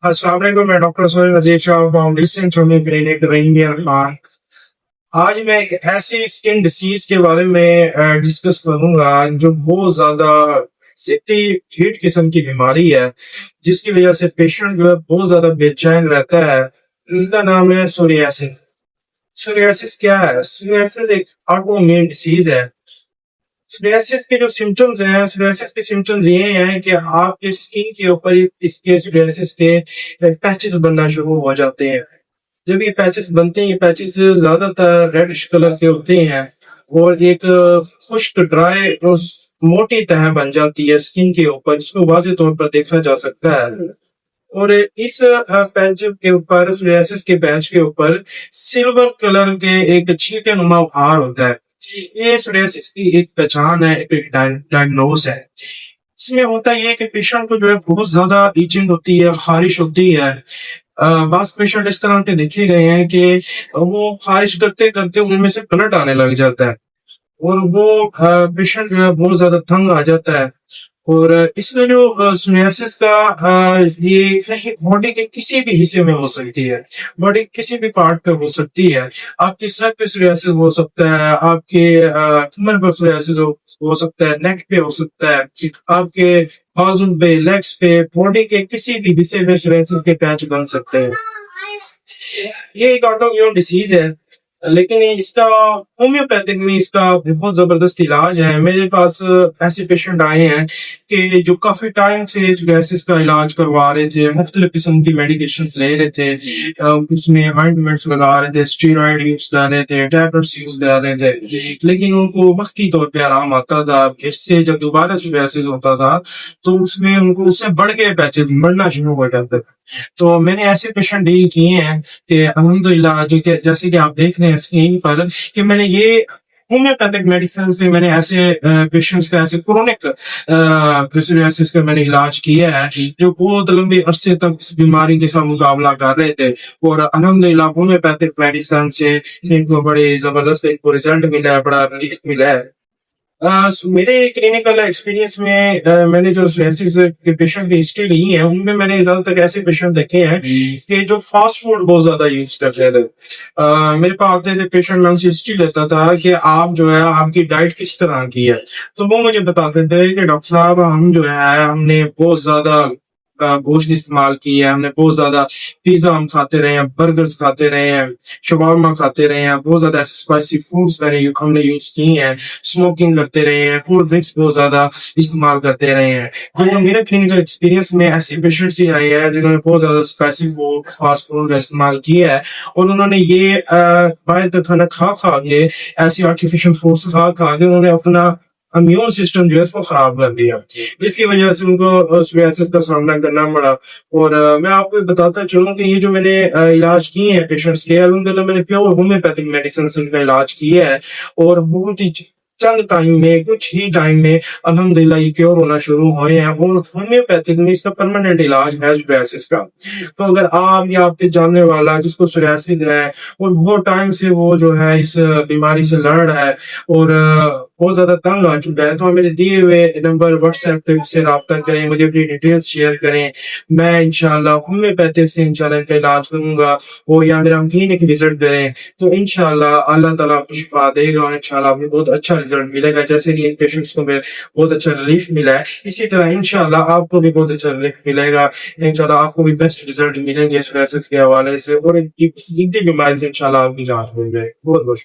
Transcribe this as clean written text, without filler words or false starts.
अस्सलाम वालेकुम, मैं डॉक्टर सोहेल नजीर शाह फाउंडेशन चुनी क्लिनिक रहीमिया खान। आज मैं एक ऐसी स्किन डिसीज के बारे में डिस्कस करूंगा जो बहुत ज्यादा सिटी हीट किस्म की बीमारी है, जिसकी वजह से पेशेंट जो है बहुत ज्यादा बेचैन रहता है। इसका नाम है सोरियासिस। सोरियासिस क्या है? सोरियासिस एक ऑटोइम्यून डिसीज है। सोरियासिस के जो सिम्टम्स हैं, सोरियासिस के सिम्टम्स ये हैं कि आपके स्किन के ऊपर इसके सोरियासिस के पैचेस बनना शुरू हो जाते हैं। जब ये पैचेस बनते हैं, ये पैचेस ज्यादातर रेडिश कलर के होते हैं और एक खुश्क ड्राई मोटी तह बन जाती है स्किन के ऊपर, जिसको वाज़ेह तौर पर देखा जा सकता है। और इस पैच के ऊपर, सोरियासिस के पैच के ऊपर सिल्वर कलर के एक छींटे नुमा भार होता है। ये सोरियासिस की एक पहचान है, एक डायग्नोस है। इसमें होता ये है कि पेशेंट को जो है बहुत ज्यादा ईचिंग होती है, खारिश होती है। बास पेशेंट इस तरह के देखे गए हैं कि वो खारिश करते करते उनमें से ब्लड आने लग जाता है और वो पेशेंट जो है बहुत ज्यादा तंग आ जाता है। और इसमें जो सोरियासिस का ये बॉडी के किसी भी हिस्से में हो सकती है, बॉडी किसी भी पार्ट पे हो सकती है। आपकी सर पे सोरियासिस हो सकता है, आपके कमर पर सोरियासिस हो सकता है, नेक पे हो सकता है, आपके बाजू पे, लेग्स पे, बॉडी के किसी भी हिस्से में सोरियासिस के पैच बन सकते हैं। ये एक ऑटोइम्यून डिसीज है, लेकिन इसका होम्योपैथिक में इसका बहुत जबरदस्त इलाज है। मेरे पास ऐसे पेशेंट आए हैं कि जो काफी टाइम से सोरियासिस का इलाज करवा रहे थे, मुख्तलिफ किस्म की मेडिकेशन ले रहे थे, उसमें ऑइंटमेंट्स लगा रहे थे, स्टेरॉइड यूज कर रहे थे, टैबलेट्स यूज कर रहे थे, लेकिन उनको वक्ती तौर पे आराम आता था। इससे जब दोबारा सोरियासिस होता था तो उसमें उनको उससे बढ़ के पैचेस बढ़ना शुरू हो जाते थे। तो मैंने ऐसे पेशेंट डील किए हैं कि अल्हम्दुलिल्लाह, जो कि जैसे कि आप देख रहे हैं स्क्रीन पर कि मैंने ये होम्योपैथिक मेडिसिन से मैंने ऐसे पेशेंट्स का, ऐसे क्रोनिक सोरियासिस का मैंने इलाज किया है जो बहुत लंबे अरसे तक इस बीमारी के साथ मुकाबला कर रहे थे। और अल्हम्दुलिल्लाह होम्योपैथिक मेडिसिन से इनको बड़े जबरदस्त एक रिजल्ट मिला है, बड़ा रिलीफ मिला है। मेरे क्लिनिकल एक्सपीरियंस में मैंने जो सोरियासिस के पेशेंट की हिस्ट्री ली है, उनमें मैंने ज्यादातर ऐसे पेशेंट देखे हैं कि जो फास्ट फूड बहुत ज्यादा यूज करते थे। मेरे पास आते थे पेशेंट, मैं उनसे हिस्ट्री लेता था कि आप जो है आपकी डाइट किस तरह की है, तो वो मुझे बताते थे कि डॉक्टर साहब हम जो है हमने बहुत ज्यादा गोश्त इस्तेमाल किया है, हमने बहुत ज्यादा पिज्जा हम खाते रहे हैं, बर्गर्स खाते रहे हैं, शवारमा खाते रहे हैं, बहुत ज्यादा ऐसे स्पाइसी फूड्स हमने यूज किए हैं, स्मोकिंग करते रहे हैं, कोल्ड ड्रिंक्स बहुत ज्यादा इस्तेमाल करते रहे हैं। तो मेरे क्लिनिकल एक्सपीरियंस में ऐसे पेशेंट्स ही आए हैं जिन्होंने बहुत ज्यादा स्पाइसी फूड, फास्ट फूड का इस्तेमाल किया है और उन्होंने ये बाहर का खाना खा खा के, ऐसी आर्टिफिशियल फूड्स खा खा के उन्होंने अपना इम्यून सिस्टम जो है उसको खराब कर दिया, जिसकी वजह से उनको सोरियासिस का सामना करना पड़ा। और मैं आपको बताता चलूं कि ये जो मैंने इलाज किए हैं पेशेंट्स के, अल्हम्दुलिल्लाह मैंने प्योर होम्योपैथिक मेडिसिन से इनका इलाज किया है और बहुत ही चंद टाइम में, कुछ ही टाइम में अल्हम्दुलिल्लाह ये क्योर होना शुरू हुए हैं। और होम्योपैथिक में इसका परमानेंट इलाज है सोरियासिस का। तो अगर आप या आपके जानने वाला जिसको सोरियासिस है और बहुत टाइम से वो जो है इस बीमारी से लड़ रहा है और बहुत ज्यादा तंग आ चुका है, तो मेरे दिए हुए नंबर व्हाट्सएप पे उससे राब्ता करें, मुझे अपनी डिटेल्स शेयर करें। मैं इंशाल्लाह होम्योपैथिक से इंशाल्लाह इनका इलाज करूंगा। वो या मेरा क्लिनिक विजिट करें तो इंशाल्लाह अल्लाह ताला आपको शिफा देगा और इंशाल्लाह आपको बहुत अच्छा रिजल्ट मिलेगा। जैसे कि इन पेशेंट्स को बहुत अच्छा रिलीफ मिला है, इसी तरह इंशाल्लाह आपको भी बहुत अच्छा रिलीफ मिलेगा। इंशाल्लाह आपको भी बेस्ट रिजल्ट मिलेंगे सोरियासिस के हवाले से और इनकी जितनी बीमारी से इंशाल्लाह आपकी जांच हो जाए। बहुत बहुत